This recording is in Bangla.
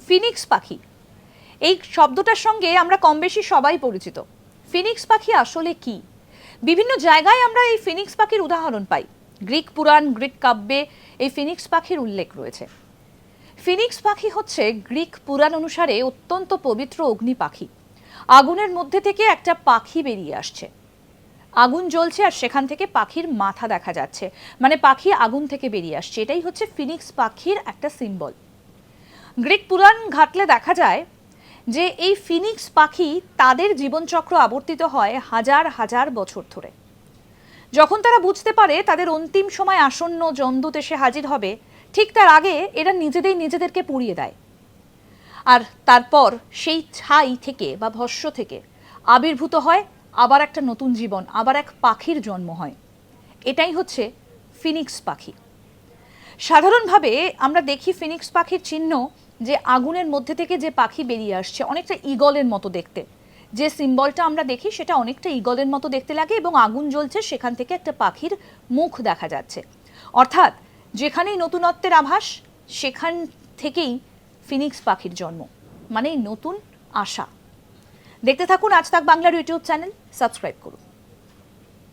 ফিনিক্স পাখি, এই শব্দটার সঙ্গে আমরা কম বেশি সবাই পরিচিত। ফিনিক্স পাখি আসলে কি? বিভিন্ন জায়গায় আমরা এই ফিনিক্স পাখির উদাহরণ পাই। গ্রিক পুরাণ, গ্রিক কাব্যে এই ফিনিক্স পাখির উল্লেখ রয়েছে। ফিনিক্স পাখি হচ্ছে গ্রিক পুরাণ অনুসারে অত্যন্ত পবিত্র অগ্নি পাখি। আগুনের মধ্যে থেকে একটা পাখি বেরিয়ে আসছে, আগুন জ্বলছে আর সেখান থেকে পাখির মাথা দেখা যাচ্ছে, মানে পাখি আগুন থেকে বেরিয়ে আসছে। এটাই হচ্ছে ফিনিক্স পাখির একটা সিম্বল। গ্রিক পুরাণ ঘাটলে দেখা যায় যে এই ফিনিক্স পাখি তাদের জীবনচক্র আবর্তিত হয় হাজার হাজার বছর ধরে। যখন তারা বুঝতে পারে তাদের অন্তিম সময় আসন্ন, যমদূত এসে হাজির হবে, ঠিক তার আগে এরা নিজেদেরকে পুড়িয়ে দেয়। আর তারপর সেই ছাই থেকে বা ভস্ম থেকে আবির্ভূত হয় আবার একটা নতুন জীবন, আবার এক পাখির জন্ম হয়। এটাই হচ্ছে ফিনিক্স পাখি। সাধারণভাবে আমরা দেখি ফিনিক্স পাখির চিহ্ন যে আগুনের মধ্যে থেকে যে পাখি বেরিয়ে আসছে, অনেকটা ঈগলের মতো দেখতে। যে সিম্বলটা আমরা দেখি সেটা অনেকটা ঈগলের মতো দেখতে লাগে এবং আগুন জ্বলছে, সেখান থেকে একটা পাখির মুখ দেখা যাচ্ছে। অর্থাৎ যেখানেই নতুনত্বের আভাস, সেখান থেকেই ফিনিক্স পাখির জন্ম, মানে নতুন আশা। দেখতে থাকুন আজ তাক বাংলার ইউটিউব চ্যানেল, সাবস্ক্রাইব করুন।